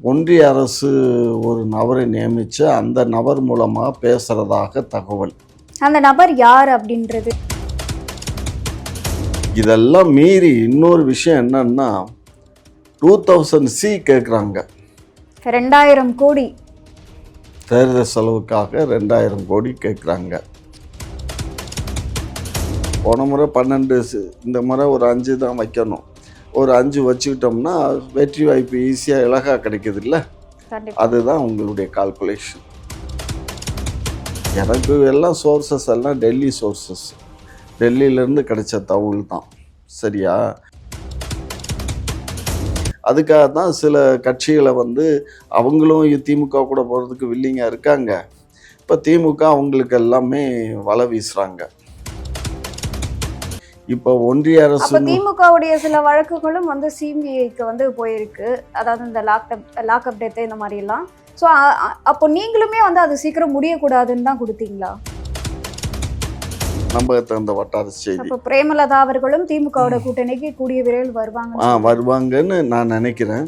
ஒன்றிய அரசு ஒரு நபரை நியமித்து அந்த நபர் மூலமாக பேசுகிறதாக தகவல். அந்த நபர் யார் அப்படின்றது இதெல்லாம் மீறி இன்னொரு விஷயம் என்னன்னா 2000 கேட்குறாங்க. 2000 கோடி தேர்தல் செலவுக்காக 2000 கோடி கேட்குறாங்க. போன முறை 12, இந்த முறை ஒரு 5 தான் வைக்கணும். ஒரு 5 வச்சுக்கிட்டோம்னா வெற்றி வாய்ப்பு ஈஸியாக இலகாக கிடைக்கிது இல்லை? அதுதான் உங்களுடைய கால்குலேஷன். எனக்கு எல்லாம் சோர்சஸ் எல்லாம் டெல்லி சோர்சஸ், டெல்லியிலேருந்து கிடைச்ச தகவல் தான். சரியா? அதுக்காக தான் சில கட்சிகளை அவங்களும் திமுக கூட போகிறதுக்கு வில்லிங்காக இருக்காங்க. இப்போ திமுக அவங்களுக்கு எல்லாமே வலை வீசுகிறாங்க. இப்போ ஒன்றிய அரசு திமுகவுடைய சில வழக்குகளும் சிபிஐக்கு போயிருக்கு. அதாவது இந்த லாக்அப் டெத் இந்த மாதிரி எல்லாம். ஸோ அப்போ நீங்களுமே அது சீக்கிரம் முடியக்கூடாதுன்னு தான் கொடுத்தீங்களா? நம்ம தந்த வட்டார செய்தி. அப்போ பிரேமலதா அவர்களும் திமுகவோட கூட்டணிக்கு கூடிய விரைவில் வருவாங்கன்னு நான் நினைக்கிறேன்.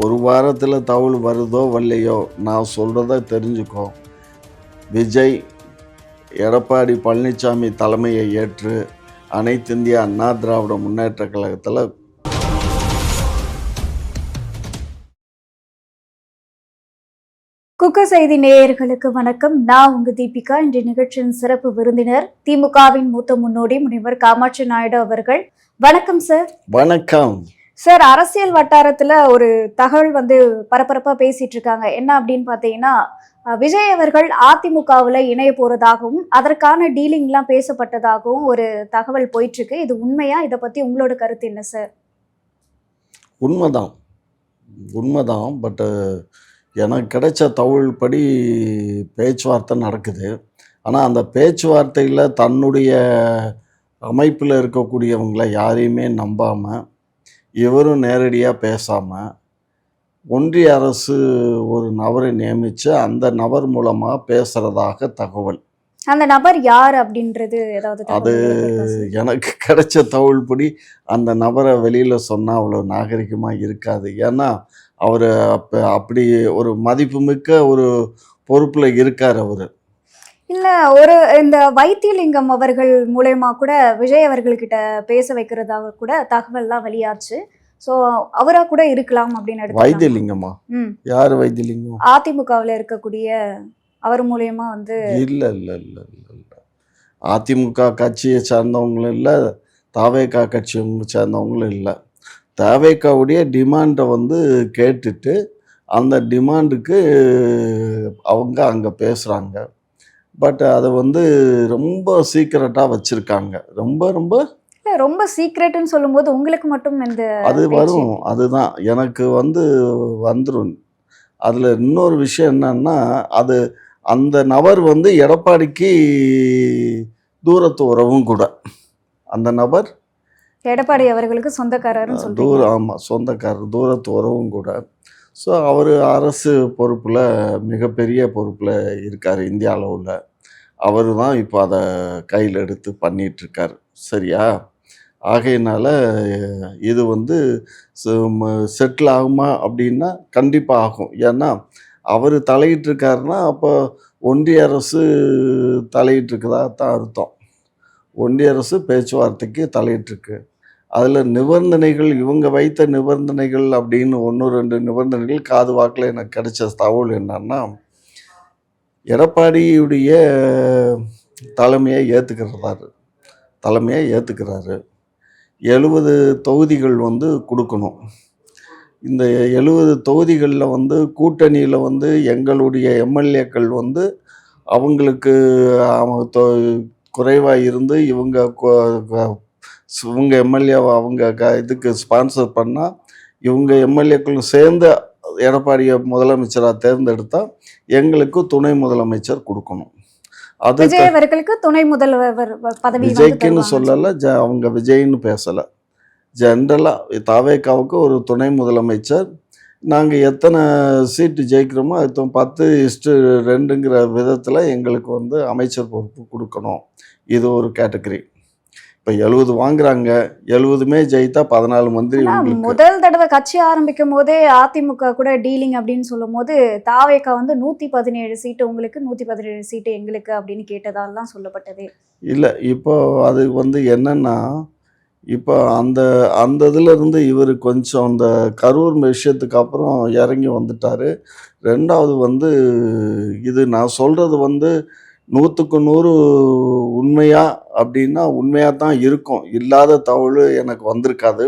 ஒரு வாரத்தில் தகவல் வருதோ வரலையோ, நான் சொல்கிறத தெரிஞ்சுக்கோ. விஜய் எடப்பாடி பழனிசாமி தலைமையை ஏற்று அனைத்து இந்திய அண்ணா திராவிட முன்னேற்ற கழகத்தில் குக்க செய்தி நேயர்களுக்கு வணக்கம். நான் உங்க தீபிகா. இன்றைய நிகழ்ச்சியின் சிறப்பு விருந்தினர் திமுகவின் மூத்த முன்னோடி முனைவர் காமாட்சி நாயுடு அவர்கள். வணக்கம் சார். வணக்கம் சார். அரசியல் வட்டாரத்துல ஒரு தகவல் பரபரப்பா பேசிட்டு இருக்காங்க. என்ன அப்படின்னு பாத்தீங்கன்னா, விஜய் அவர்கள் அதிமுகவில் இணைய போறதாகவும் அதற்கான டீலிங்லாம் பேசப்பட்டதாகவும் ஒரு தகவல் போயிட்டு இருக்கு. இது உண்மையா? இதை பத்தி உங்களோட கருத்து என்ன சார்? உண்மைதான். பட் எனக்கு கிடைச்ச தகவல் படி பேச்சுவார்த்தை நடக்குது. ஆனால் அந்த பேச்சுவார்த்தையில் தன்னுடைய அமைப்பில் இருக்கக்கூடியவங்களை யாரையுமே நம்பாமல், இவரும் நேரடியாக பேசாமல், ஒன்றிய அரசு ஒரு நபரை நியமித்து அந்த நபர் மூலமாக பேசுகிறதாக தகவல். அந்த நபர் யார் அப்படின்றது ஏதாவது? அது எனக்கு கிடைச்ச தகவல் படி அந்த நபரை வெளியில் சொன்னால் அவ்வளோ நாகரிகமாக இருக்காது. ஏன்னா அவர் அப்படி ஒரு மதிப்புமிக்க ஒரு பொறுப்பில் இருக்கார் அவர். இல்லை, இந்த வைத்தியலிங்கம் அவர்கள் மூலயமா கூட விஜய் அவர்கள்கிட்ட பேச வைக்கிறதாக கூட தகவல்லாம் வெளியாச்சு. ஸோ அவராக கூட இருக்கலாம் அப்படின்னு. வைத்தியலிங்கமா? யார் வைத்தியலிங்கம்? அதிமுகவில் இருக்கக்கூடிய அவர் மூலயமா இல்லை இல்லை இல்லை இல்லை இல்லை அதிமுக கட்சியை சார்ந்தவங்களும் இல்லை, தாவேகா கட்சியை சேர்ந்தவங்களும் இல்லை. தாவேகாவுடைய டிமாண்டை கேட்டுட்டு அந்த டிமாண்டுக்கு அவங்க அங்கே பேசுகிறாங்க. பட் அதை ரொம்ப சீக்கிரட்டாக வச்சுருக்காங்க. ரொம்ப சீக்ரெட்னு சொல்லும்போது உங்களுக்கு மட்டும் அது வரும். அதுதான் எனக்கு வந்துடும். அதில் இன்னொரு விஷயம் என்னன்னா, அந்த நபர் எடப்பாடிக்கு தூரத்து உறவும் கூட. அந்த நபர் எடப்பாடி அவர்களுக்கு சொந்தக்காரர். ஆமாம், சொந்தக்காரர், தூரத்து உறவும் கூட. ஸோ அவர் அரசு பொறுப்பில், மிகப்பெரிய பொறுப்பில் இருக்கார் இந்திய அளவில். அவர் தான் இப்போ அதை கையில் எடுத்து பண்ணிகிட்ருக்கார். சரியா? ஆகையினால இது செட்டில் ஆகுமா அப்படின்னா கண்டிப்பாக ஆகும். ஏன்னா அவர் தலையிட்டிருக்காருன்னா அப்போ ஒன்றிய அரசு தலையிட்டிருக்குதா தான் அர்த்தம். ஒன்றிய அரசு பேச்சுவார்த்தைக்கு தலையிட்டிருக்கு. அதில் நிபந்தனைகள், இவங்க வைத்த நிபந்தனைகள் அப்படின்னு 1-2 நிபந்தனைகள் காது வாக்கில் எனக்கு கிடைச்ச தகவல் என்னன்னா, எடப்பாடியுடைய தலைமையை ஏற்றுக்கிறாரு. 70 தொகுதிகள் கொடுக்கணும். இந்த 70 தொகுதிகளில் கூட்டணியில் எங்களுடைய எம்எல்ஏக்கள் அவங்களுக்கு குறைவாக இருந்து இவங்க எம்எல்ஏவை அவங்க இதுக்கு ஸ்பான்சர் பண்ணால், இவங்க எம்எல்ஏக்களும் சேர்ந்து எடப்பாடியை முதலமைச்சராக தேர்ந்தெடுத்தால் எங்களுக்கு துணை முதலமைச்சர் கொடுக்கணும். அது துணை முதல்வர் பதவி விஜய்க்குன்னு சொல்லலை, அவங்க விஜய்னு பேசலை. ஜென்ரலாக தாவேகாவுக்கு ஒரு துணை முதலமைச்சர். நாங்கள் எத்தனை சீட்டு ஜெயிக்கிறோமோ அது 10:2ங்கிற விதத்தில் எங்களுக்கு அமைச்சர் பொறுப்பு கொடுக்கணும். இது ஒரு கேட்டகரி. இப்போ 70 வாங்குறாங்க, 70மே ஜெயித்தா 14 மந்திரி ஆனா உங்களுக்கு. முதல் தடவை கட்சி ஆரம்பிக்கும் போதே அதிமுக கூட டீலிங் அப்படின்னு சொல்லும் போது தாவேகா வந்து 117 சீட்டு உங்களுக்கு 117 சீட்டு எங்களுக்கு அப்படின்னு கேட்டதாலாம் சொல்லப்பட்டது. இல்லை இப்போ அது என்னன்னா, இப்போ அந்த அந்த இதுல இருந்து இவர் கொஞ்சம் அந்த கரூர் விஷயத்துக்கு அப்புறம் இறங்கி வந்துட்டாரு. 2வது இது நான் சொல்றது 100க்கு 100 உண்மையா அப்படின்னா உண்மையா தான் இருக்கும். இல்லாத தகவல் எனக்கு வந்திருக்காது.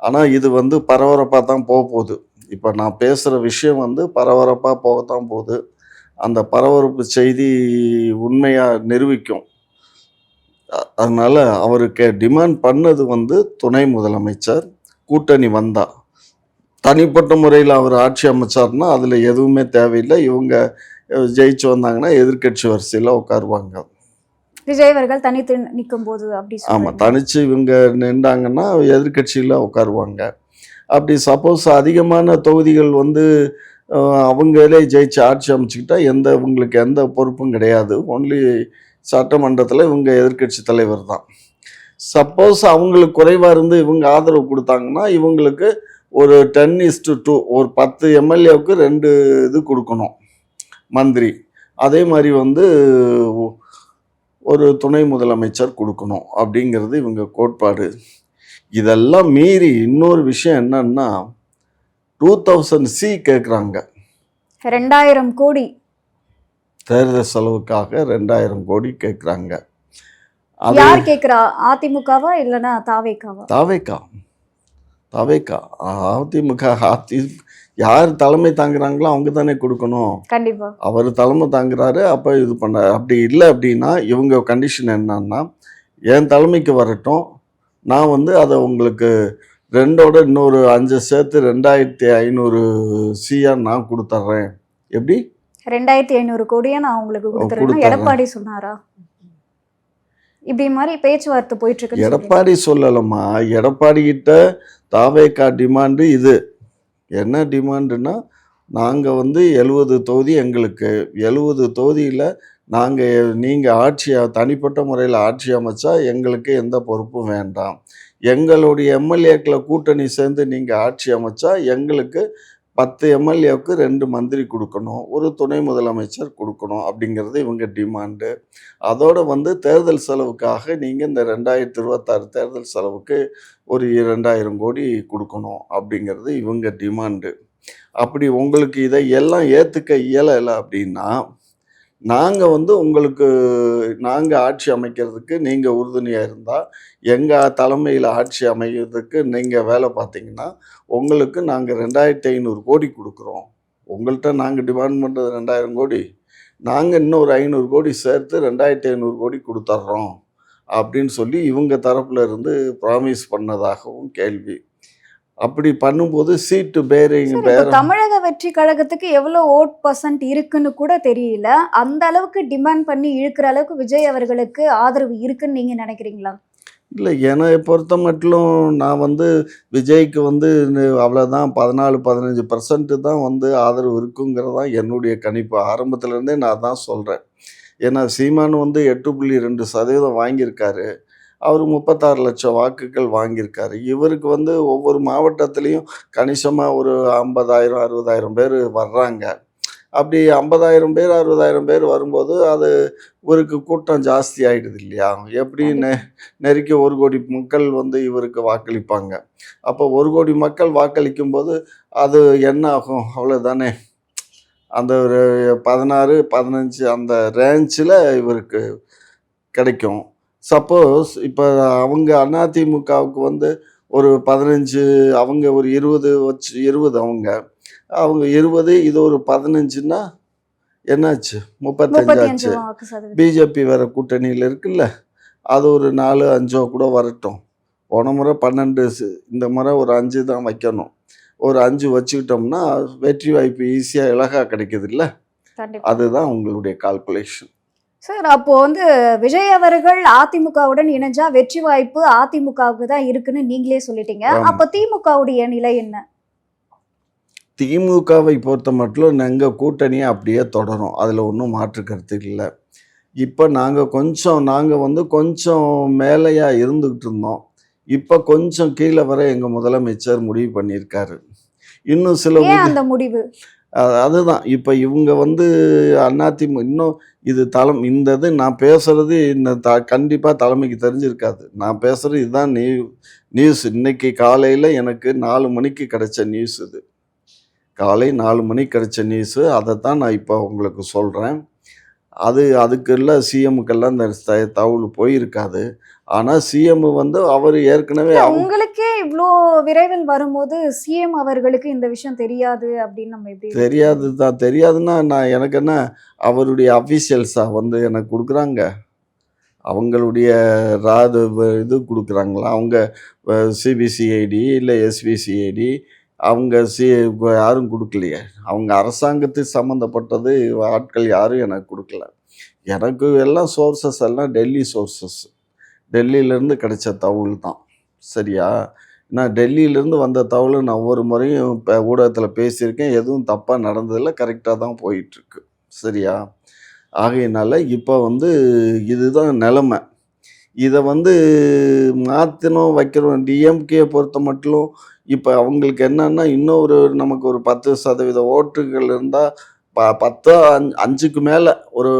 ஆனா இது பரபரப்பா தான் போகுது. இப்ப நான் பேசுற விஷயம் பரபரப்பா போகத்தான் போகுது. அந்த பரபரப்பு செய்தி உண்மையா நிரூபிக்கும். அதனால அவருக்கு டிமாண்ட் பண்ணது துணை முதலமைச்சர். கூட்டணி வந்தா. தனிப்பட்ட முறையில அவர் ஆட்சி அமைச்சார்னா, அதுல எதுவுமே தேவையில்ல. இவங்க ஜெயிச்சு வந்தாங்கன்னா, எதிர்க்கட்சி வரிசையில உட்காருவாங்க. விஜய் அவர்கள் தனித்து நிற்கும் போது அப்படி ஆமா. சொல்றீங்க. தனிச்சு இவங்க நின்றாங்கன்னா, எதிர்க்கட்சியில உட்காருவாங்க. அப்படி சப்போஸ் அதிகமான தொகுதிகள் அ அவங்களே ஜெயிச்சு ஆட்சி அமைச்சுக்கிட்டா, இவங்களுக்கு எந்த பொறுப்பும் கிடையாது. ஒன்லி சட்டமன்றத்தில இவங்க எதிர்க்கட்சி தலைவர் தான். சப்போஸ் அவங்களுக்கு குறைவா இருந்து இவங்க ஆதரவு குடுத்தாங்கன்னா, இவங்களுக்கு ஒரு 10:2 ஒரு 10 எம்எல்ஏவுக்கு 2 இது குடுக்கணும், மந்திரி. அதே மாரி ஒரு துணை முதலமைச்சர் குடுக்கணும் அப்படிங்கிறது இவங்க கோட்பாடு. இதெல்லாம் மீறி இன்னொரு விஷயம் என்னன்னா, 2000 சி கேட்குறாங்க. 2000 கோடி. தேர்தல் செலவுக்காக 2000 கோடி கேட்குறாங்க. அது யார் கேக்குறா? அதிமுகவா இல்லனா தாவேகாவா? தாவேகா. தாவேகா. அதிமுக யார் தலைமை தாங்குறாங்களோ அவங்க தானே குடுக்கணும். கண்டிப்பா. அவர் தலைமை தாங்குறாரு. அப்ப இது பண்ணாரு. அப்படி இல்ல அப்படின்னா, இவங்க கண்டிஷன் என்னன்னா, என் தலைமைக்கு வரட்டும். நான் அத உங்களுக்கு 2ஓட இன்னொரு 5 சேர்த்து 2500 சியா நான் குடுத்துர்றேன். எப்படி? 2500 கோடியா நான் உங்களுக்கு கொடுத்துறேன்னு குடுத்துர்றேன். எடப்பாடி சொன்னாரா? இப்படி மாதிரி பேச்சுவார்த்தை போயிட்டு இருக்குன்னு சொல்றீங்க. எடப்பாடி சொல்லலம்மா. எடப்பாடி கிட்ட தாவேகா டிமாண்டு இது. என்ன டிமாண்டுன்னா, நாங்க 70 தொகுதி எங்களுக்கு. 70 தொகுதியில நீங்க தனிப்பட்ட முறையில ஆட்சி அமைச்சா எங்களுக்கு எந்த பொறுப்பும் வேண்டாம். எங்களுடைய எம்எல்ஏக்கள கூட்டணி சேர்ந்து நீங்க ஆட்சி அமைச்சா எங்களுக்கு 10 எம்எல்ஏவுக்கு 2 மந்திரி குடுக்கணும். ஒரு துணை முதலமைச்சர் குடுக்கணும் அப்படிங்கிறது இவங்க டிமாண்டு. அதோட தேர்தல் செலவுக்காக நீங்க இந்த 2026 தேர்தல் செலவுக்கு ஒரு 2000 கோடி குடுக்கணும் அப்படிங்கிறது இவங்க டிமாண்டு. அப்படி உங்களுக்கு இதை எல்லாம் ஏத்துக்க இயலல அப்படின்னா, நாங்க உங்களுக்கு நாங்க ஆட்சி அமைக்கிறதுக்கு நீங்க உறுதுணையா இருந்தா, எங்க தலைமையில ஆட்சி அமைக்கிறதுக்கு நீங்க வேலை பார்த்தீங்கன்னா, உங்களுக்கு நாங்க 2500 கோடி குடுக்குறோம். உங்கள்ட்ட நாங்க டிமாண்ட் பண்றது 2000 கோடி. நாங்க இன்னொரு 500 கோடி சேர்த்து 2500 கோடி குடுத்துர்றோம். அப்படின்னு சொல்லி இவங்க தரப்புல இருந்து ப்ராமிஸ் பண்ணதாகவும் கேள்வி. அப்படி பண்ணும்போது சீட்டு சார், இப்போ தமிழக வெற்றி கழகத்துக்கு எவ்வளவு ஓட் பர்சன்ட் இருக்குன்னு கூட தெரியல. அந்த அளவுக்கு டிமாண்ட் பண்ணி இழுக்கிற அளவுக்கு விஜய் அவர்களுக்கு ஆதரவு இருக்குன்னு நீங்க நினைக்கிறீங்களா? இல்ல என்னை பொறுத்த மட்டிலும் நான் விஜய்க்கு அவ்வளோதான் 14, 15% தான் ஆதரவு இருக்குங்கிறது தான் என்னுடைய கணிப்பு. ஆரம்பத்துலேருந்தே நான் அதான் சொல்றேன். ஏன்னா சீமான் 8.2% வாங்கியிருக்காரு. அவர் 36 லட்சம் வாக்குகள் வாங்கியிருக்காரு. இவருக்கு ஒவ்வொரு மாவட்டத்திலயும் கணிசமா ஒரு 50,000, 60,000 பேர் வர்றாங்க. அப்படி 50,000 பேர், 60,000 பேர் வரும்போது அது இவருக்கு கூட்டம் ஜாஸ்தி ஆயிடுது இல்லையா? எப்படி கண்டிப்பா. நெருக்கி 1 கோடி மக்கள் இவருக்கு வாக்களிப்பாங்க. அப்போ 1 கோடி மக்கள் வாக்களிக்கும்போது அது என்ன ஆகும்? அவ்வளோதானே. அந்த ஒரு 16, 15 அந்த ரேஞ்சில இவருக்கு கிடைக்கும். சப்போஸ் இப்போ அவங்க அதிமுகவுக்கு ஒரு 15 அவங்க ஒரு 20 20 அவங்க 20 இது ஒரு 15ன்னா என்னாச்சு? 35 35 ஆச்சு. வாக்கு சதவீதம். பிஜேபி வேற கூட்டணியில இருக்குல்ல. அது ஒரு 4, 5 கூட வரட்டும். போன முறை 12 இந்த முறை ஒரு 5 தான் வைக்கணும். ஒரு 5 வச்சுக்கிட்டோம்னா வெற்றி வாய்ப்பு ஈஸியா இலகா கிடைக்குதுல்ல. கண்டிப்பா. அதுதான் உங்களுடைய கால்குலேஷன். சார், அப்போ விஜய் அவர்கள் அதிமுகவுடன் இணைஞ்சா வெற்றி வாய்ப்பு அதிமுகவுக்கு தான் இருக்குன்னு நீங்களே சொல்லிட்டீங்க. ஆமா. அப்ப திமுகவுடைய நிலை என்ன? திமுகவை பொறுத்த மட்டிலும் எங்க கூட்டணியே அப்படியே தொடரும். அதுல ஒண்ணும் மாற்று கருத்து இல்ல. இப்ப நாங்க வந்து கொஞ்சம் மேலையா இருந்துகிட்டு இருந்தோம். இப்ப கொஞ்சம் கீழ வர எங்க முதலமைச்சர் முடிவு பண்ணியிருக்காரு. இன்னும் சில ஏன் அந்த முடிவு? அதுதான். இப்ப இவங்க வந்து இன்னும் இந்த இது நான் பேசுறது கண்டிப்பா தலைமைக்கு தெரிஞ்சிருக்காது. நான் பேசுறது இதுதான் நியூஸ். இன்னைக்கு காலையில எனக்கு 4 மணிக்கு கிடைச்ச நியூஸ் இது. காலை 4 மணிக்கு கிடைச்ச நியூஸு. அதத்தான் நான் இப்ப உங்களுக்கு சொல்றேன். அதுக்குள்ள சிஎம்முக்கெல்லாம் இந்த தகவல் போயிருக்காது. ஆனா சிஎம் வந்து அவரு ஏற்கனவே இல்ல உங்களுக்கே இவ்ளோ விரைவில் வரும்போது சிஎம் அவர்களுக்கு இந்த விஷயம் தெரியாது அப்படின்னு நம்ம எப்படி எடுத்துக்கிறது? தெரியாதுன்னா எனக்கு என்ன அவருடைய அஃபிஷியல்ஸா வந்து எனக்கு குடுக்குறாங்க. அவங்களுடைய இது குடுக்குறாங்களா? அவங்க சிபிசிஐடி இல்ல எஸ்பிசிஐடி அவங்க யாரும் குடுக்கலையே. அவங்க அரசாங்கத்துக்கு சம்மந்தப்பட்டது ஆட்கள் யாரும் எனக்கு குடுக்கல. எனக்கு எல்லாம் சோர்சஸ் எல்லாம் டெல்லி சோர்சஸ். டெல்லியிலேருந்து கிடைச்ச தகவல் தான். சரியா? நான் டெல்லியிலேருந்து வந்த தகவல நான் ஒவ்வொரு முறையும் ஊடகத்தில பேசியிருக்கேன். எதுவும் தப்பா நடந்ததில்ல. கரெக்ட்டா தான் போயிட்டுருக்கு. சரியா? ஆகையினால இப்ப வந்து இதுதான் நெலைமை. இத வந்து மாத்தணும், வைக்கணும். டிஎம்கேய பொறுத்தமட்டிலும் இப்ப அவங்களுக்கு என்னன்னா, இன்னும் நமக்கு ஒரு 10% ஓட்டுகள் இருந்தா 10 5க்கு மேல ஒரு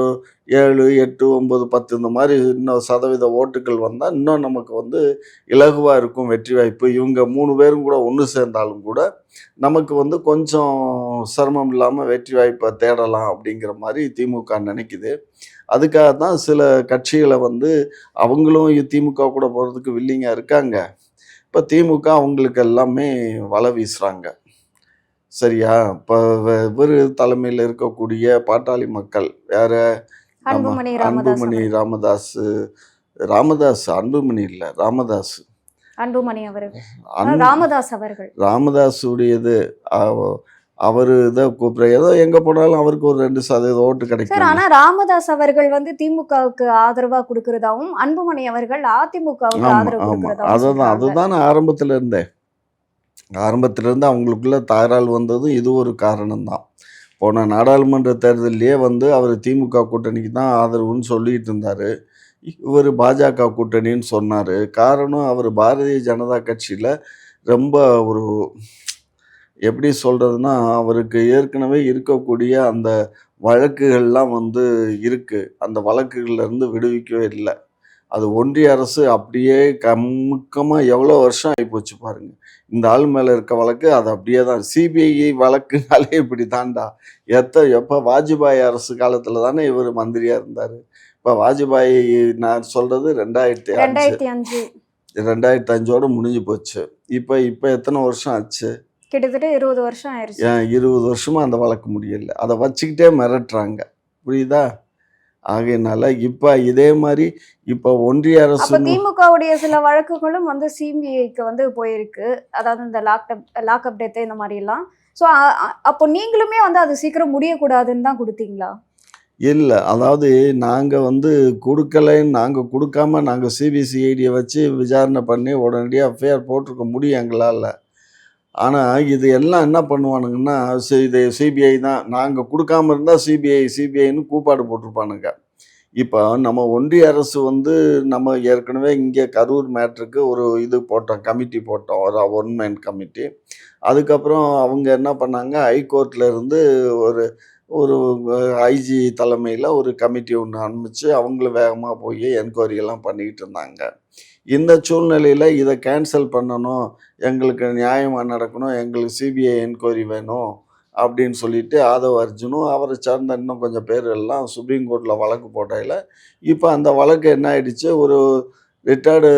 7, 8, 9, 10 இந்த மாரி இன்னும் சதவீத ஓட்டுகள் வந்தா, இன்னும் நமக்கு வந்து இலகுவா இருக்கும் வெற்றி வாய்ப்பு. இவங்க 3 பேரும் கூட ஒண்ணு சேர்ந்தாலும் கூட, நமக்கு வந்து கொஞ்சம் சிரமம் இல்லாம வெற்றி வாய்ப்ப தேடலாம் அப்படிங்கிற மாரி திமுக நினைக்குது. அதுக்காக தான் சில கட்சிகள வந்து அவங்களும் திமுக கூட போறதுக்கு வில்லிங்கா இருக்காங்க. இப்ப திமுக அவங்களுக்கு எல்லாமே வலை வீசுறாங்க. சரியா? இப்ப இவரு தலைமையில இருக்கக்கூடிய பாட்டாளி மக்கள் யாரு? நம்ம அன்புமணி ராமதாஸ் அன்புமணி அவர்கள். அன்புமணி இல்ல ராமதாஸ். அன்புமணி அவர்கள். அன் ராமதாஸ் அவர்கள். ராமதாஸுடையது அவ அவரு ஏதோ எங்க போனாலும் அவருக்கு ஒரு 2% ஓட்டு சார், கிடைக்கும்ல. ஆனா ராமதாஸ் அவர்கள் வந்து திமுகவுக்கு ஆதரவா குடுக்கிறதாவும், அன்புமணி அவர்கள் அதிமுகவுக்கு ஆமா, ஆதரவு ஆமா. குடுக்கிறதாவும் சொல்றாங்க. அதுதான் நான் ஆரம்பத்துல இருந்தே. ஆரம்பத்துல இருந்து அவங்களுக்குள்ள தகராறு வந்ததும் இது ஒரு காரணம் தான். போன நாடாளுமன்ற தேர்தல்லயே வந்து அவரு திமுக கூட்டணிக்கு தான் ஆதரவுன்னு சொல்லிட்டு இருந்தாரு. இவரு பாஜக கூட்டணின்னு சொன்னாரு. காரணம் அவரு பாரதிய ஜனதா கட்சியில ரொம்ப ஒரு எப்படி சொல்றதுன்னா, அவருக்கு ஏற்கனவே இருக்கக்கூடிய அந்த வழக்குகள்லாம் வந்து இருக்கு. அந்த வழக்குகள்ல இருந்து விடுவிக்கவே இல்ல. அது ஒன்றிய அரசு அப்படியே கமுக்கமா எவ்வளோ வருஷம் ஆயிப்போச்சு பாருங்க. இந்த ஆள் மேல இருக்க வழக்கு அது அப்படியே தான். சிபிஐ வழக்குனாலே இப்படி தான்டா. எப்ப வாஜ்பாய் அரசு காலத்துல தானே இவரு மந்திரியா இருந்தாரு. இப்ப வாஜ்பாய் நான் சொல்றது 2005. 2005 2005ஓட முடிஞ்சு போச்சு. இப்ப எத்தன வருஷம் ஆச்சு? கிட்டத்தட்ட 20 வருஷம் ஆயிருச்சு. ஏன் 20 வருஷமா அந்த வழக்கு முடியல. அத வச்சுக்கிட்டே மிரட்டுறாங்க. புரியுதா? ஆகையினால இப்ப இதே மாரி இப்ப ஒன்றிய அப்ப அரசுன்னு திமுகவுடைய சில வழக்குகளும் வந்து சிபிஐக்கு வந்து போயிருக்கு. அதாவது இந்த லாக்அப் டெத் இந்த மாரி எல்லாம். சோ அப்போ நீங்களுமே வந்து அது சீக்கிரம் முடியக்கூடாதுன்னு தான் குடுத்தீங்களா? இல்ல. அதாவது நாங்க குடுக்காம நாங்க சிபிசிஐடிய வச்சு விசாரணை பண்ணி உடனடியா எஃப்ஐஆர் போட்டிருக்க முடியும் எங்களால. ஆனா, இது எல்லாம் என்ன பண்ணுவானுங்கன்னா, இது சிபிஐ தான். நாங்க குடுக்காம இருந்தா சிபிஐன்னு கூப்பாடு போட்டிருப்பானுங்க. இப்ப நம்ம ஒன்றிய அரசு வந்து நம்ம ஏற்கனவே இங்க கரூர் மேட்டருக்கு ஒரு இது போட்டோம். கமிட்டி போட்டோம். ஒரு ஒன் மேன் கமிட்டி. அதுக்கப்புறம் அவங்க என்ன பண்ணாங்க, ஹைகோர்ட்ல இருந்து ஒரு ஒரு ஐஜி தலைமையில ஒரு கமிட்டி ஒண்ணு அனுப்பிச்சு, அவங்களும் வேகமா போய் என்கொயரி எல்லாம் பண்ணிக்கிட்டு இருந்தாங்க. இந்த சூழ்நிலையில இத கேன்சல் பண்ணணும். எங்களுக்கு நியாயமா நடக்கணும். எங்களுக்கு சிபிஐ என்கொயரி வேணும். அப்படின்னு சொல்லிட்டு ஆதவ அர்ஜுனும், அவர சார்ந்த இன்னும் கொஞ்சம் பேர் எல்லாம் சுப்ரீம் கோர்ட்ல வழக்கு போடையில, இப்ப அந்த வழக்கு என்ன ஆயிடுச்சு, ஒரு ரிட்டயர்டு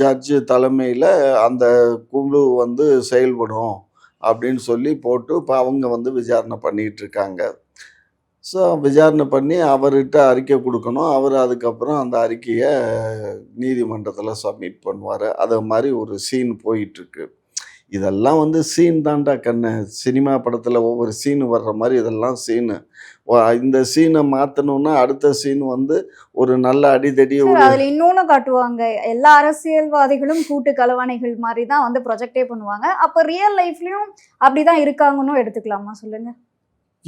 ஜட்ஜ் தலைமையில அந்த குழு வந்து செயல்படும் அப்படின்னு சொல்லி போட்டு, இப்ப அவங்க வந்து விசாரணை பண்ணிட்டு இருக்காங்க. ஸோ விசாரணை பண்ணி அவர்ட்ட அறிக்கை குடுக்கணும். அவரு அதுக்கப்புறம் அந்த அறிக்கைய நீதிமன்றத்தில சப்மிட் பண்ணுவாரு. அது மாரி ஒரு சீன் போயிட்டுருக்கு. இதெல்லாம் வந்து சீன் தான்டா கண்ணு. சினிமா படத்துல ஒவ்வொரு சீன் வர்ற மாரி இதெல்லாம் சீனு. இந்த சீன மாத்தணும்னா, அடுத்த சீன் வந்து ஒரு நல்ல அடிதடி சார், ஒரு அதுல இன்னொன்னு காட்டுவாங்க. எல்லா அரசியல்வாதிகளும் கூட்டு களவாணிகள் மாரி தான் வந்து ப்ரொஜெக்ட்டே பண்ணுவாங்க. அப்ப ரியல் லைஃப்லயும் அப்படிதான் இருக்காங்கன்னும் எடுத்துக்கலாமா சொல்லுங்க?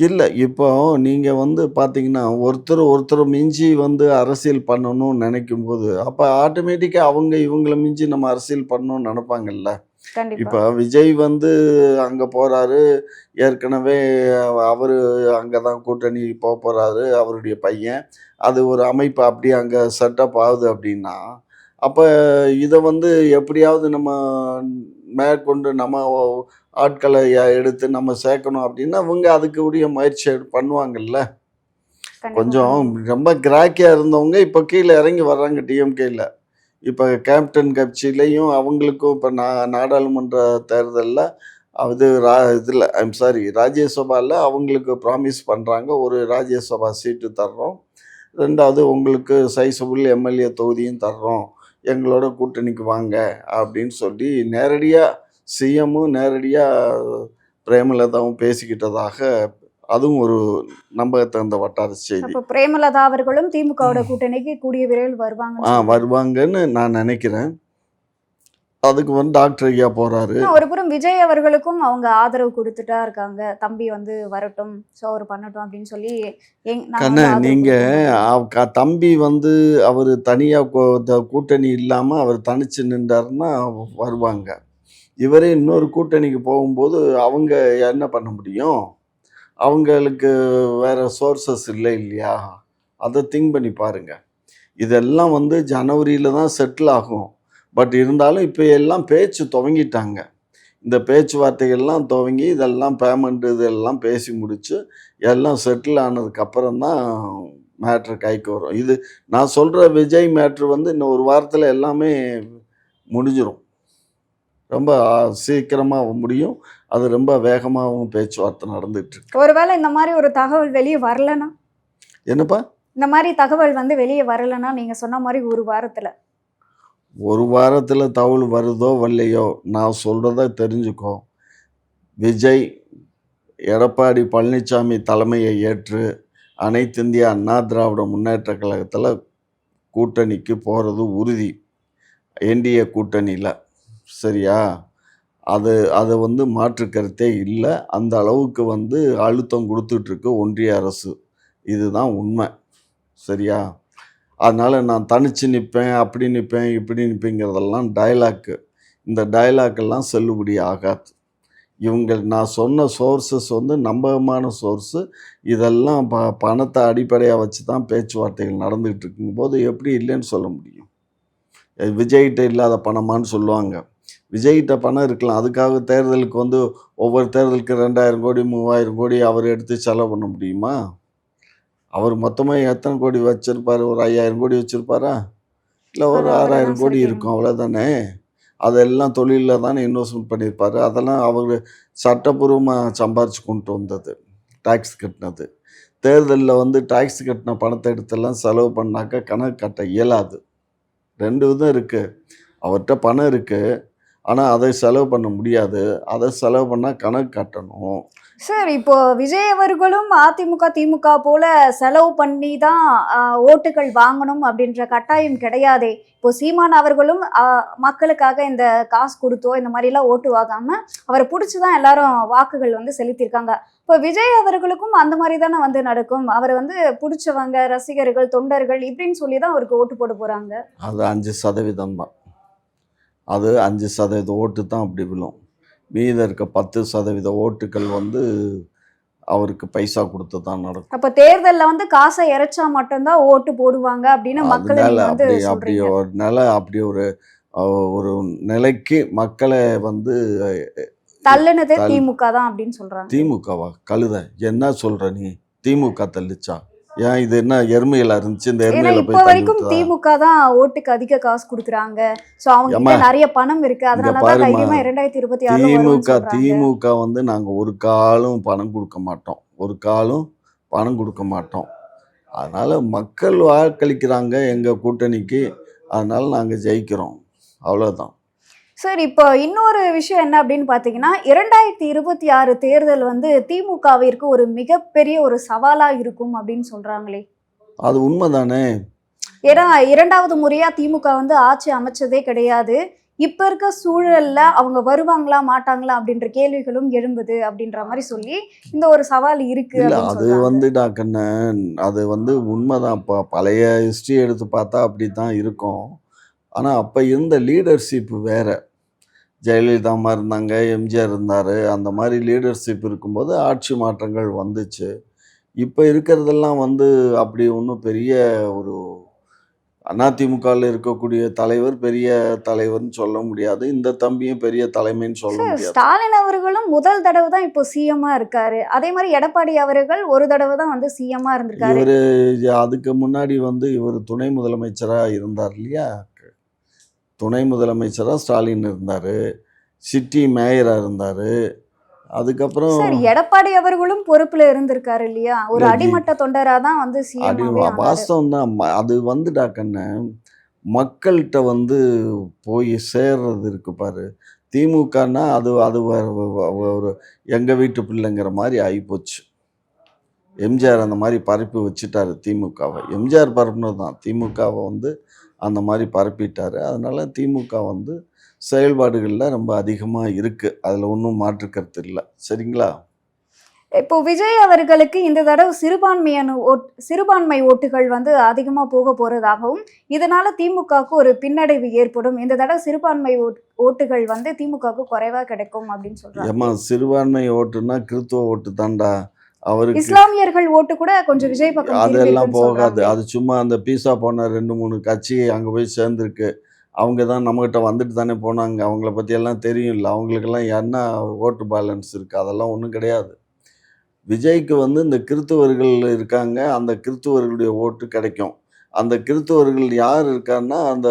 இல்ல. இப்போ நீங்க வந்து பார்த்தீங்கன்னா, ஒருத்தர் மிஞ்சி வந்து அரசியல் பண்ணணும்னு நெனைக்கும்போது, அப்ப ஆட்டோமேட்டிக்கா அவங்க இவங்கள மிஞ்சி நம்ம அரசியல் பண்ணணும்னு நெனைப்பாங்கல்ல. கண்டிப்பா. இப்ப விஜய் வந்து அங்க போறாரு. ஏற்கனவே அவரு அங்க தான் கூட்டணி போறாரு. அவருடைய பையன். அது ஒரு அமைப்பு அப்படியே அங்க செட்டப் ஆகுது அப்படின்னா, அப்ப இத வந்து எப்படியாவது நம்ம மேற்கொண்டு நம்ம ஆட்கள எடுத்து நம்ம சேர்க்கணும் அப்படின்னா, இவங்க அதுக்கு உரிய முயற்சி பண்ணுவாங்கல்ல. கண்டிப்பா கொஞ்சம் பண்ணுவாங்க. ரொம்ப கிராக்கியா இருந்தவங்க இப்ப கீழ இறங்கி வர்றாங்க டிஎம்கேல. இப்ப கேப்டன் கட்சியிலயும் அவங்களுக்கும் இப்ப நாடாளுமன்ற தேர்தல்ல அது இதுல ஐம் சாரி ராஜ்யசபால அவங்களுக்கு ப்ராமிஸ் பண்றாங்க. ஒரு ராஜ்யசபா சீட்டு தர்றோம். 2வது உங்களுக்கு சைஸபுள் எம்எல்ஏ தொகுதியும் தர்றோம். எங்களோட கூட்டணிக்கு வாங்க அப்படின்னு சொல்லி நேரடியா சிஎம்மும் நேரடியா பிரேமலதாவும் பேசிக்கிட்டதாக அதுவும் ஒரு நம்பகத்தகுந்த வட்டார செய்தி. அப்ப பிரேமலதா அவர்களும் திமுகவோட கூட்டணிக்கு கூடிய விரைவில் வருவாங்கன்னு சொல்றீங்க. வருவாங்கன்னு நான் நினைக்கிறேன். அதுக்கு வந்து டாக்டர் ஐயா போறாரு. ஆனா ஒரு புறம் விஜய் அவர்களுக்கும் அவங்க ஆதரவு குடுத்துட்டா இருக்காங்க. தம்பி வந்து வரட்டும். ஸோ அவரு பண்ணட்டும் அப்படின்னு சொல்லி நாங்க கண்ணு வந்து ஆதரவு நீங்க குடுப்போம் அப்படின்னு. தம்பி வந்து அவரு தனியா கூட்டணி இல்லாம அவர் தனிச்சு நின்றாருன்னா வருவாங்க. இவரே இன்னொரு கூட்டணிக்கு போகும்போது அவங்க என்ன பண்ண முடியும்? அவங்களுக்கு வேற சோர்சஸ் இல்லையா? அத திங்க் பண்ணி பாருங்க. இதெல்லாம் வந்து ஜனவரியில தான் செட்டில் ஆகும். பட் இருந்தாலும் இப்ப எல்லாம் பேச்சு துவங்கிட்டாங்க. இந்த பேச்சுவார்த்தைகள்லாம் துவங்கி இதெல்லாம் பேமெண்ட் இதெல்லாம் பேசி முடிச்சு, எல்லாம் செட்டில் ஆனதுக்கு அப்புறம் தான் மேட்ரு கைக்கு வரும். இது நான் சொல்ற விஜய் மேட்ரு வந்து இன்னும் ஒரு வாரத்தில எல்லாமே முடிஞ்சிரும். ரொம்ப சீக்கிரமா முடியும். அது ரொம்ப வேகமாவும் பேச்சுவார்த்தை நடந்துட்டு இருக்கு. ஒருவேளை இந்த மாரி ஒரு தகவல் வெளிய வரலன்னா? என்னப்பா? இந்த மாரி தகவல் வந்து வெளிய வரலன்னா, நீங்க சொன்ன மாரி 1 வாரத்துல. ஒரு வாரத்தில தகவல் வருதோ வரலையோ, நான் சொல்றத தெரிஞ்சுக்கோ. விஜய், எடப்பாடி பழனிசாமி தலைமையை ஏற்று அனைத்திந்திய அண்ணா திராவிட முன்னேற்றக் கழகத்தில கூட்டணிக்கு போறது உறுதி. என்டிஏ கூட்டணியில. சரியா? அது அது வந்து மாற்று கருத்தே இல்ல. அந்த அளவுக்கு வந்து அழுத்தம் குடுத்துட்ருக்கு ஒன்றிய அரசு. இதுதான் உண்ம. சரியா? அதனால நான் தனிச்சு நிப்பேன், அப்படி நிப்பேன், இப்படி நிப்பேங்கிறதெல்லாம் டயலாக்கு. இந்த டயலாக் எல்லாம் செல்லுபடி ஆகாது. நான் சொன்ன சோர்சஸ் வந்து நம்பகமான சோர்ஸு. இதெல்லாம் பணத்த அடிப்படையா வச்சு தான் பேச்சுவார்த்தைகள் நடந்துகிட்டு இருக்கும்போது, எப்படி இல்லைன்னு சொல்ல முடியும்? விஜய்கிட்ட இல்லாத பணமான்னு சொல்லுவாங்க. விஜய்கிட்ட பணம் இருக்கலாம். அதுக்காக தேர்தலுக்கு வந்து ஒவ்வொரு தேர்தலுக்கு 2000 கோடி, 3000 கோடி அவர் எடுத்து செலவு பண்ண முடியுமா? அவர் மொத்தமா எத்தன கோடி வச்சிருப்பாரு? ஒரு 5000 கோடி வச்சிருப்பாரா? இல்ல அது ஒரு அவர 6000 தான் கோடி சரி இருக்கும். செய்யணும். அவ்வளோதானே! அதெல்லாம் தொழில்ல தானே இன்வெஸ்ட்மென்ட் பண்ணியிருப்பாரு. அதெல்லாம் அவரு சட்டப்பூர்வமா சம்பாரிச்சு கொண்டு வந்தது. டாக்ஸ் கட்டினது. தேர்தல்ல வந்து டாக்ஸ் கட்டின பணத்த எடுத்தெல்லாம் செலவு பண்ணாக்கா கணக்கு காட்ட இயலாது. 2 விதம் இருக்கு. அவர்ட்ட பணம் இருக்கு. ஆனா, அதை செலவு பண்ண முடியாது. அத செலவு பண்ணா கணக்கு காட்டணும். சார் இப்போ விஜய் அவர்களும் அதிமுக, திமுக போல செலவு பண்ணி தான் அ ஓட்டுகள் வாங்கணும் அப்படின்ற கட்டாயம் கிடையாதே. இப்போ சீமான் அவர்களும் மக்களுக்காக இந்த காசு குடுத்தோ, இந்த மாரிலாம் ஓட்டு வாங்காம, அவர புடிச்சு தான் எல்லாரும் வாக்குகள் வந்து செலுத்தியிருக்காங்க. இப்போ விஜய் அவர்களுக்கும் அந்த மாரி தானே வந்து நடக்கும். அவர வந்து புடிச்சவங்க, ரசிகர்கள், தொண்டர்கள் இப்படின்னு சொல்லி தான் அவருக்கு ஓட்டு போட போறாங்க. அது 5% தான். அது 5% ஓட்டு தான் அப்படி விழும். மீதம் இருக்க 10% ஓட்டுக்கள் வந்து அவருக்கு பைசா குடுத்து தான் நடக்கும். அப்ப தேர்தல்ல வந்து காச இறைச்சா மட்டும் தான் ஓட்டு போடுவாங்க அப்படின்னு மக்கள அதனால நீங்க வந்து அப்படி அப்படி சொல்றீங்க. ஒரு அப்படி ஒரு ஒரு நிலைக்கு மக்கள வந்து தள்ளுனதே தள் திமுக தான் அப்படின்னு சொல்றாங்க. திமுகவா? கழுத. என்ன சொல்ற நீ? திமுக தள்ளுச்சா? ஏன் இது என்ன எருமையில இருந்துச்சு, இந்த ஏன்னா எருமையில இப்ப போய் தள்ளி வரைக்கும் விட்டதா? திமுக தான் ஓட்டுக்கு அதிக காசு குடுக்குறாங்க. சோ அவங்க கிட்ட ஏம்மா நெறைய பணம் இருக்கு. இங்க அதனால தான் பாரும்மா, தைரியமா 2026ல வரும்னு சொல்றாங்க. திமுக வந்து நாங்க ஒரு காலும் பணம் குடுக்க மாட்டோம். ஒரு காலும் பணம் குடுக்க மாட்டோம். அதனால மக்கள் வாக்களிக்கிறாங்க எங்க கூட்டணிக்கு. அதனால நாங்க ஜெயிக்கிறோம். அவ்வளோதான். சார் இப்போ இன்னொரு விஷயம் என்ன அப்படின்னு பார்த்தீங்கன்னா, 2026 தேர்தல் வந்து திமுகவிற்கு ஒரு மிகப்பெரிய ஒரு சவாலா இருக்கும் அப்படின்னு சொல்றாங்களே. அது உண்மதானே! ஏன்னா 2வது முறையா திமுக வந்து ஆட்சி அமைச்சதே கிடையாது. இப்ப இருக்க சூழல்ல அவங்க வருவாங்களா மாட்டாங்களா அப்படின்ற கேள்விகளும் எழும்புது அப்படின்ற மாதிரி சொல்லி இந்த ஒரு சவால் இருக்கு இல்ல அப்படின்னு அது சொல்றாங்க. வந்து டாக்கண்ணன் அது வந்து உண்மைதான். பழைய ஹிஸ்ட்ரி எடுத்து பார்த்தா அப்படித்தான் இருக்கும். ஆனா அப்ப இருந்த லீடர்ஷிப் வேற. ஜெயலலிதா அம்மா இருந்தாங்க, எம்ஜிஆர் இருந்தாரு. அந்த மாரி லீடர்ஷிப் இருக்கும்போது ஆட்சி மாற்றங்கள் வந்துச்சு. இப்ப இருக்கிறதெல்லாம் வந்து அப்படி ஒண்ணும் பெரிய ஒரு அதிமுகல இருக்கக்கூடிய தலைவர் பெரிய தலைவர்ன்னு சொல்ல முடியாது. இந்த தம்பியும் பெரிய தலைமைன்னு சொல்ல சார், முடியாது. ஸ்டாலின் அவர்களும் முதல் தடவை தான் இப்போ சிஎம்மா இருக்காரு. அதே மாதிரி எடப்பாடி அவர்கள் ஒரு தடவை தான் வந்து சிஎம்மா இருந்திருக்காரு. இவரு அதுக்கு முன்னாடி வந்து இவரு துணை முதலமைச்சரா இருந்தார் இல்லையா? துணை முதலமைச்சரா ஸ்டாலின் இருந்தாரு. சிட்டி மேயரா இருந்தாரு. அதுக்கப்புறம் சார், எடப்பாடி அவர்களும் பொறுப்புல இருந்திருக்காரு இல்லையா? ஒரு இல்ல அடிமட்ட தொண்டரா தான் வந்து அடி சிஎம்மாவே ஆனாரு. வாஸ்தவம் தான். அது வந்துடா கண்ணு, மக்கள்ட்ட வந்து போய் சேர்றது இருக்கு பாரு. திமுகன்னா அது அது ஒரு எங்க வீட்டு பிள்ளைங்கிற மாரி ஆயிப்போச்சு. எம்ஜிஆர் அந்த மாரி பரப்பி வச்சுட்டாரு திமுகவ. எம்ஜிஆர் பரப்புனது தான். திமுகவ வந்து அந்த மாரி பரப்பிட்டாரு. அதனால திமுக வந்து செயல்பாடுகள்ல ரொம்ப அதிகமா இருக்கு. அதுல ஒண்ணும் மாற்று கருத்து இல்ல. சரிங்களா? இப்போ விஜய் அவர்களுக்கு இந்த தடவை சிறுபான்மை ஓட்டுகள் வந்து அதிகமா போக போறதாகவும், இதனால திமுகவுக்கு ஒரு பின்னடைவு ஏற்படும். இந்த தடவை சிறுபான்மை ஓட்டுகள் வந்து திமுகவுக்கு குறைவா கிடைக்கும் அப்படின்னு சொல்றாங்க. ஏம்மா சிறுபான்மை ஓட்டுன்னா கிறித்துவ ஓட்டு தான்டா. அவருக்கு இஸ்லாமியர்கள் ஓட்டு கூட கொஞ்சம் விஜய் பக்கம் திரும்பி அதெல்லாம் இருக்குன்னு போகாது. சொல்றாங்களே. அது சும்மா அந்த பீஸா போன 2, 3 கட்சி அங்க போய் சேர்ந்திருக்கு. அவங்க தான் நம்மகிட்ட வந்துட்டு தானே போனாங்க. அவங்கள பத்தியெல்லாம் தெரியும்ல. அவங்களுக்கெல்லாம் என்ன ஓட்டு பேலன்ஸ் இருக்கு? அதெல்லாம் ஒண்ணும் கிடையாது. விஜய்க்கு வந்து இந்த கிறித்துவர்கள் இருக்காங்க. அந்த கிறித்துவர்களுடைய ஓட்டு கிடைக்கும். அந்த கிறித்துவர்கள் யார் இருக்கான்னா, அந்த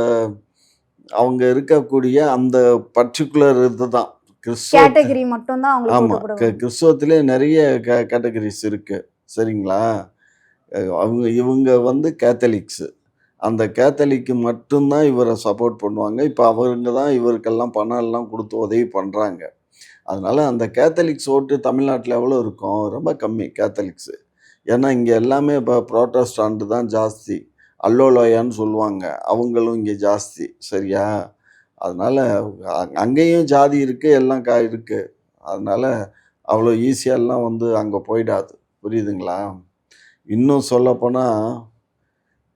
அவங்க இருக்கக்கூடிய அந்த பர்ட்டிகுலர் இதுதான். கிறிஸ்துவ கேட்டகரி மட்டும் தான் அவங்களுக்கு ஆமா. ஓட்டு போடுவாங்க. கிறிஸ்துவத்திலே நெறைய கேட்டகரிஸ் இருக்கு. சரிங்களா? இவங்க வந்து கேத்தலிக்ஸு. அந்த கேத்தலிக்கு மட்டும் தான் இவர சப்போர்ட் பண்ணுவாங்க. இப்ப அவங்க தான் இவருக்கெல்லாம் பணம் எல்லாம் குடுத்து உதவி பண்றாங்க. அதனால அந்த கேத்தலிக்ஸ் ஓட்டு தமிழ்நாட்டுல எவ்வளோ இருக்கும்? ரொம்ப கம்மி கேத்தலிக்ஸு. ஏன்னா, இங்க எல்லாமே இப்ப புராட்டஸ்டாண்ட் தான் ஜாஸ்தி. அல்லோலோயான்னு சொல்லுவாங்க. அவங்களும் இங்க ஜாஸ்தி. சரியா? அதனால அங்கேயும் ஜாதி இருக்கு, எல்லாம் இருக்கு. அதனால அவ்வளோ ஈஸியாலாம் வந்து அங்க போயிடாது. புரியுதுங்களா? இன்னும் சொல்லப்போனா,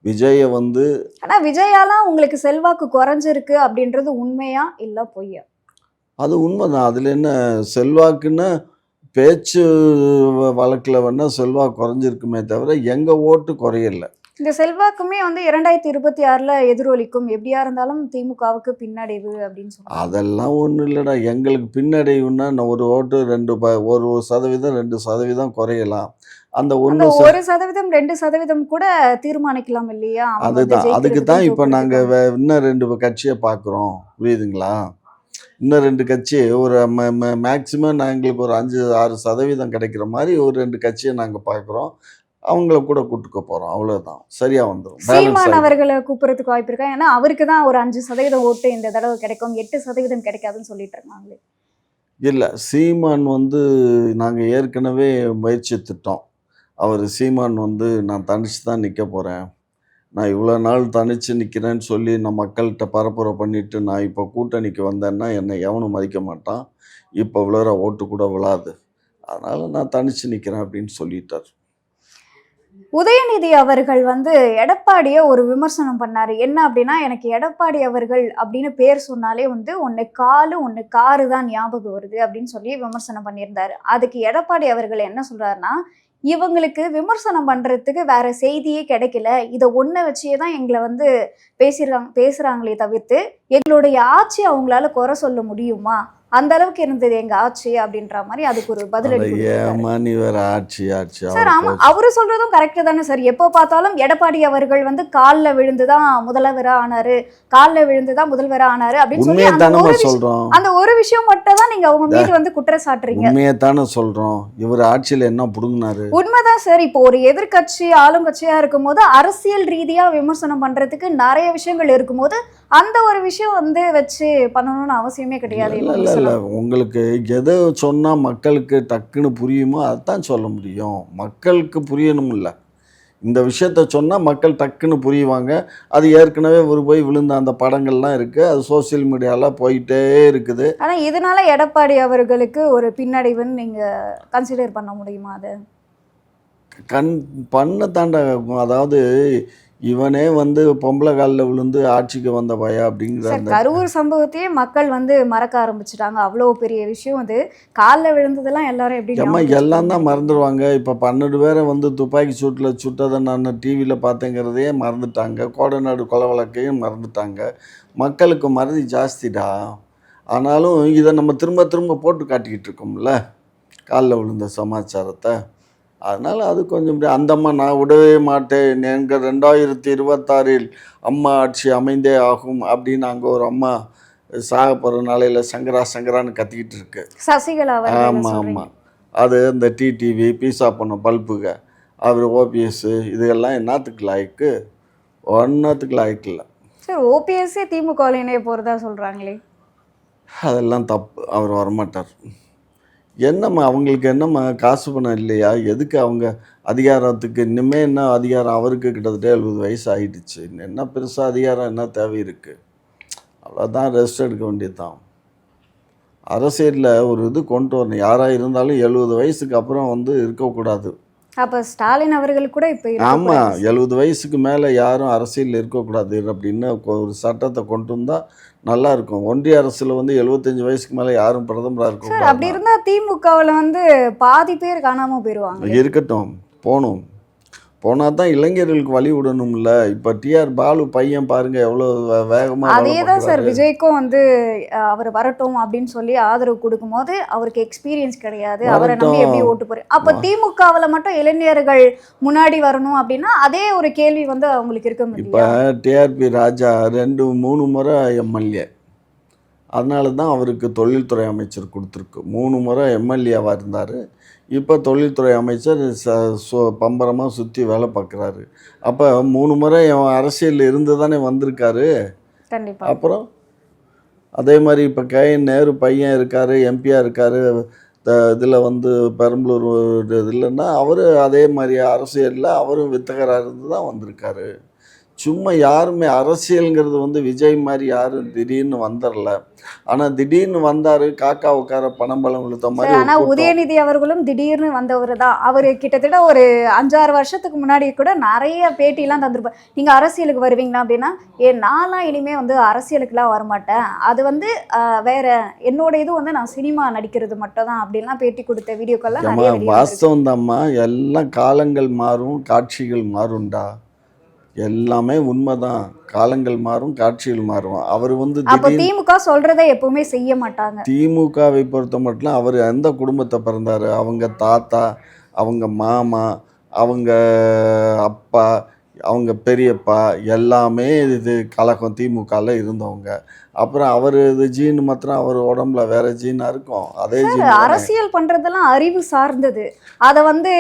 விஜய வந்து ஆனா விஜயால உங்களுக்கு செல்வாக்கு குறைஞ்சிருக்கு அப்படின்றது உண்மையா? இல்ல பொய்யா? அது உண்மதான். அதுல என்ன செல்வாக்குன்னா, பேச்சு வழக்குல வேணா செல்வாக்கு குறைஞ்சிருக்குமே தவிர, எங்க ஓட்டு குறையல. இந்த செல்வாக்குமே வந்து 2026ல எதிரொலிக்கும். எப்படியா இருந்தாலும் திமுகவுக்கு பின்னடைவு அப்படின்னு சொல்றாங்க. அதெல்லாம் ஒண்ணும் இல்லடா. எங்களுக்கு பின்னடைவுன்னா, ஒரு ஓட்டு 2 1% 2% குறையலாம். அந்த அந்த 1 1%, 2% கூட தீர்மானிக்கலாம் இல்லையா? அவங்க வந்து அதுதான். அதுக்கு தான் ஜெயிக்கிறதுக்கும் இப்ப நாங்க தோற்கடிக்கிறதுக்கும். இன்னும் 2 கட்சிய பார்க்குறோம். புரியுதுங்களா? இன்னும் 2 கட்சி ஒரு மேக்ஸிமம் எங்களுக்கு ஒரு 5, 6% கிடைக்கிற மாரி ஒரு 2 கட்சிய நாங்க பார்க்குறோம். அவங்கள கூட கூட்டுக்க போறோம். அவ்வளோதான். சரியா வந்துரும். பேலன்ஸ் சீமான் ஆயிடும். அவர்கள கூப்பிடுறதுக்கு வாய்ப்பு இருக்கா? ஏன்னா அவருக்கு தான் ஒரு 5% ஓட்டு இந்த தடவை கிடைக்கும். 8% கிடைக்காதுன்னு சொல்லிட்டு இருந்தாங்களே. இல்ல. சீமான் வந்து நாங்க ஏற்கனவே முயற்சித்துட்டோம். சீமான் வந்து நான் தனிச்சு தான் நிக்க போறேன். நான் இவ்வளோ நாள் தனிச்சு நிக்கிறேன்னு சொல்லி நான் மக்கள்ட்ட பரப்புரை பண்ணிட்டு, நான் இப்போ கூட்டணிக்கு வந்தேன்னா, என்னை எவனும் மதிக்க மாட்டான். இப்போ விழுற ஓட்டு கூட விழாது. அதனால நான் தனிச்சு நிக்கிறேன் அப்படின்னு சொல்லிட்டாரு. உதயநிதி அவர்கள் வந்து எடப்பாடிய ஒரு விமர்சனம் பண்ணாரு. என்ன அப்படின்னா, எனக்கு எடப்பாடி அவர்கள் அப்படின்னு பேர் சொன்னாலே வந்து ஒண்ணு காலு, ஒண்ணு காரு தான் ஞாபகம் வருது அப்படின்னு சொல்லி விமர்சனம் பண்ணியிருந்தாரு. அதுக்கு எடப்பாடி அவர்கள் என்ன சொல்றாருன்னா, இவங்களுக்கு விமர்சனம் பண்றதுக்கு வேற செய்தியே கிடைக்கல. இத ஒண்ண வச்சே தான் எங்கள வந்து பேசுறாங்களே தவிர்த்து, எங்களுடைய ஆட்சிய அவங்களால குறை சொல்ல முடியுமா? அந்த அளவுக்கு இருந்தது எங்க ஆட்சி அப்படின்ற மாரி அதுக்கு ஒரு அட பதிலடி குடுத்திருக்காரு. ஏம்மா நீ வேற ஆட்சி, ஆட்சி. சார், ஆமா. அவரு சொல்றதும் கரெக்ட் தானே சார். எப்போ பார்த்தாலும் எடப்பாடி அவர்கள் வந்து கால்ல விழுந்து தான் முதல்வரா ஆனாரு. கால்ல விழுந்து தான் முதல்வரா ஆனாரு அப்படின்னு சொல்லி உண்மைய தானம்மா சொல்றோம். அந்த ஒரு விஷயம் மட்டும் தான் நீங்க அவங்க மீது வந்து குற்றம் சாட்டுறீங்க. உண்மைய தானே சொல்றோம். இவர் ஆட்சியில என்ன புடுங்குனாரு? உண்மைதான் சார். இப்போ ஒரு எதிர்க்கட்சி ஆளுங்கட்சியா இருக்கும்போது அரசியல் ரீதியா விமர்சனம் பண்றதுக்கு நிறைய விஷயங்கள் இருக்கும்போது அந்த ஒரு விஷயம் வந்து வச்சு பண்ணணும்னு அவசியமே கிடையாது இல்ல. விமர்சனம். உங்களுக்கு எத சொன்னா மக்களுக்கு டக்குன்னு புரியுமோ, அதான் சொல்ல முடியும். மக்களுக்கு புரியணும்ல. இந்த விஷயத்த சொன்னால் மக்கள் டக்குன்னு புரியுவாங்க. அது ஏற்கனவே ஒரு போய் விழுந்த அந்த படங்கள்லாம் இருக்குது. அது சோசியல் மீடியாவில் போயிட்டே இருக்குது. ஆனா இதனால எடப்பாடி அவர்களுக்கு ஒரு பின்னடைவுன்னு நீங்க கன்சிடர் பண்ண முடியுமா அது? பண்ண தாண்டா. அதாவது இவனே வந்து பொம்பளை காலில் விழுந்து ஆட்சிக்கு வந்த பையன் அப்படிங்கிற சார், அந்த கரூர் சம்பவத்தையே மக்கள் வந்து மறக்க ஆரம்பிச்சுட்டாங்க. அவ்வளோ பெரிய விஷயம் அது. காலில் விழுந்ததெல்லாம் எல்லாரும் எப்படி ஏம்மா ஞாபகம் எல்லாம் தான் வச்சுப்பாங்க? மறந்துடுவாங்க. இப்போ 12 பேரை வந்து துப்பாக்கி சூட்டில் சுட்டதை நான் டிவியில் பார்த்தேங்கிறதையே மறந்துட்டாங்க. கோடநாடு கொலை வழக்கையும் மறந்துட்டாங்க. மக்களுக்கு மறதி ஜாஸ்திடா. ஆனாலும் இதை நம்ம திரும்ப திரும்ப போட்டு காட்டிக்கிட்டு இருக்கோம்ல, காலில் விழுந்த சமாச்சாரத்தை. அதனால் அது கொஞ்சம் அந்த அம்மா நான் விடவே மாட்டேன், எங்கள் 2026 அம்மா ஆட்சி அமைந்தே ஆகும் அப்படின்னு அங்கே ஒரு அம்மா சாக போகிற நாளையில் சங்கரா சங்கரான்னு கத்திக்கிட்டு இருக்கு. சசிகலா அவர்கள் ஆமாம் சொல்றீங்க. ஆமாம். அது இந்த டிடிவி பீஸா பண்ண பல்புக அவர் ஓபிஎஸ் இதுகெல்லாம் என்னத்துக்கு லாய்க்கு? ஒன்றத்துக்கு லாய்க்கு இல்லை. சார், ஓபிஎஸ்ஸே திமுகவில் இணைய போறதா சொல்றாங்களே. அதெல்லாம் தப்பு. அவர் வரமாட்டார். என்னம்மா அவங்களுக்கு என்னம்மா காசு பணம் இல்லையா? எதுக்கு அவங்க அதிகாரத்துக்கு இன்னுமே என்ன அதிகாரம்? அவருக்கு கிட்டத்தட்ட 70 வயசு ஆகிடுச்சு. என்ன பெருசாக அதிகாரம் என்ன தேவை இருக்குது? அவ்வளோதான், ரெஸ்ட் எடுக்க வேண்டியது தான். அரசியலில் ஒரு இது கொண்டு வரணும். யாராக இருந்தாலும் 70 வயசுக்கு அப்புறம் வந்து இருக்கக்கூடாது. அப்ப ஸ்டாலின் அவர்கள் கூட இப்ப ஆமாம், இருக்கக்கூடாது. 70 வயசுக்கு மேலே யாரும் அரசியலில் இருக்கக்கூடாது அப்படின்னு ஒரு சட்டத்தை கொண்டு வந்தால் நல்லா இருக்கும். ஒன்றிய அரசில் வந்து 75 வயசுக்கு மேலே யாரும் பிரதமராக சார், அப்படி இருக்கக்கூடாது. இருந்தா திமுகவில் வந்து பாதி பேர் காணாம போயிருவாங்க. இருக்கட்டும், போகணும். போனால் தான் இளைஞர்களுக்கு வழி விடணும்ல. இப்போ டிஆர் பாலு பையன் பாருங்க எவ்வளோ வேகமாக அதே வேலை தான் சார், பார்க்குறாரு. விஜய்க்கும் வந்து அவர் வரட்டும் அப்படின்னு சொல்லி ஆதரவு கொடுக்கும்போது அவருக்கு எக்ஸ்பீரியன்ஸ் கிடையாது, அவரை நம்பி எப்படி வரட்டும். ஓட்டு போறேன். அப்ப திமுகவில் மட்டும் இளைஞர்கள் முன்னாடி வரணும் அப்படின்னா அதே ஒரு கேள்வி வந்து அவங்களுக்கு இருக்க இப்போ முடியும். டிஆர்பி ராஜா 2-3 முறை எம்எல்ஏ. அதனால தான் அவருக்கு தொழில்துறை அமைச்சர் கொடுத்துருக்கு. 3 முறை எம்எல்ஏவாக இருந்தார். இப்போ தொழில்துறை அமைச்சர் பம்பரமாக சுற்றி வேலை பார்க்குறாரு. அப்போ 3 முறை அரசியலில் இருந்து தானே வந்திருக்காரு. கண்டிப்பா. அப்புறம் அதே மாதிரி இப்போ கேஎன் நேரு பையன் இருக்கார், எம்பியாக இருக்கார். இதில் வந்து பெரம்பலூர் இல்லைன்னா அவர் அதே மாதிரி அரசியலில் அவரும் வித்தகராக இருந்து தான் வந்திருக்காரு. சும்மா யாருமே அரசியலுங்கிறது வந்து விஜய் மாதிரி யாரும் திடீர்னு வந்துடல. ஆனால் திடீர்னு வந்தார், காக்கா உட்கார பணம்பழம் இழுத்த மாதிரி சார், ஒரு ஆனா கூட்டம். உதயநிதி அவர்களும் திடீர்னு வந்தவர் தான். அவரு கிட்டத்தட்ட ஒரு 5-6 வருஷத்துக்கு முன்னாடி கூட நிறைய பேட்டிலாம் தந்திருப்பார். நீங்க அரசியலுக்கு வருவீங்களா அப்படின்னா, நான்லாம் இனிமே வந்து அரசியலுக்குலாம் வரமாட்டேன், அது வந்து வேற என்னோட இது வந்து நான் சினிமா நடிக்கிறது மட்டும் தான் அப்படின்லாம் பேட்டி கொடுத்த வீடியோக்கெல்லாம் ஏம்மா நிறைய வெளியே வந்திருக்கு. வாஸ்தவம் தாம்மா. எல்லாம் காலங்கள் மாறும், காட்சிகள் மாறும்டா. எல்லாமே உண்மைதான். காலங்கள் மாறும், காட்சிகள் மாறும். அவர் வந்து அப்ப திடீர்னு திமுக சொல்றதை எப்பவுமே செய்ய மாட்டாங்க. திமுகவை பொறுத்த மட்டும் அவர் எந்த குடும்பத்தை பிறந்தார்? அவங்க தாத்தா, அவங்க மாமா, அவங்க அப்பா, அவங்க பெரியப்பா எல்லாமே இது கழகம் திமுகவில் இருந்தவங்க. அப்புறம் அவர் இது ஜீன் மாத்திரம் அவர் உடம்புல வேற ஜீனாக இருக்கும். அதே சார், ஜீன் தானே. அரசியல் பண்றதெல்லாம் அறிவு சார்ந்தது. அதை வந்து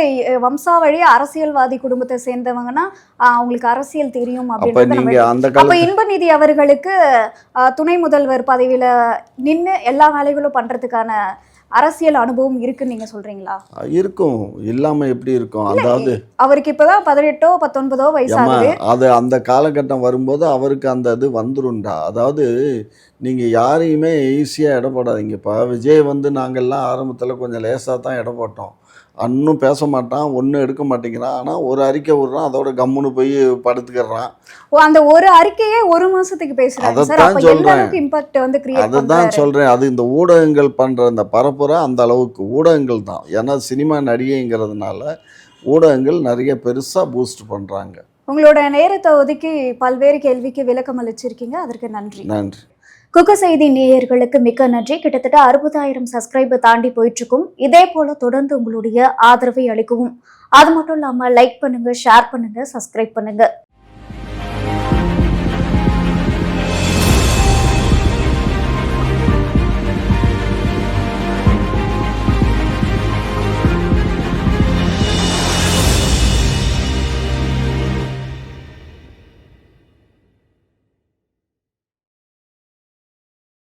வம்சாவழி அரசியல்வாதி குடும்பத்தை சேர்ந்தவங்கன்னா அவங்களுக்கு அரசியல் தெரியும் அப்போ அப்படின்றத நம்ம நீங்கள் அந்த அப்ப காலத்து இன்பநிதி அவர்களுக்கு துணை முதல்வர் பதவியில நின்னு எல்லா வேலைகளும் பண்றதுக்கான அரசியல் அனுபவம் இருக்குன்னு நீங்க சொல்றீங்களா? இருக்கும். இல்லாமல் எப்படி இருக்கும்? அதாவது அவருக்கு இப்பதான் 18 19 வயசு ஏம்மா ஆகுது. அது அந்த காலகட்டம் வரும்போது அவருக்கு அந்த இது வந்துரும்டா. அதாவது நீங்கள் யாரையுமே ஈஸியாக எடை போடாதீங்கப்பா. விஜய் வந்து நாங்கள்லாம் ஆரம்பத்தில் கொஞ்சம் லேசாக தான் எடை போட்டோம். அன்னும் பேச மாட்டான், ஒன்றும் எடுக்க மாட்டேங்கிறான். ஆனால் ஒரு அறிக்கை விடுறான், அதோட கம்முன்னு போய் படுத்துக்கிறான். அந்த ஒரு அறிக்கையே ஒரு மாசத்துக்கு பேசுறாங்க சார். அதைத்தான் அப்ப எந்த சொல்கிறேன். அளவுக்கு இம்பாக்ட் வந்து கிரியேட் அதை தான் பண்றாரு? சொல்கிறேன். அது இந்த ஊடகங்கள் பண்ணுற இந்த பரப்புரை அந்த அளவுக்கு ஊடகங்கள் தான். ஏன்னா சினிமா நடிகைங்கிறதுனால ஊடகங்கள் நிறைய பெருசாக பூஸ்ட் பண்ணுறாங்க. உங்களோட நேரத்தை ஒதுக்கி பல்வேறு கேள்விக்கு விளக்கம் அளிச்சிருக்கீங்க, அதற்கு நன்றி. நன்றி. குக்கு செய்தி நேயர்களுக்கு மிக்க நன்றி. கிட்டத்தட்ட 60,000 சப்ஸ்கிரைபர் தாண்டி போயிட்டு இருக்கும். இதே போல தொடர்ந்து உங்களுடைய ஆதரவை அளிக்கவும். அது மட்டும் இல்லாம லைக் பண்ணுங்க, ஷேர் பண்ணுங்க, சப்ஸ்கிரைப் பண்ணுங்க.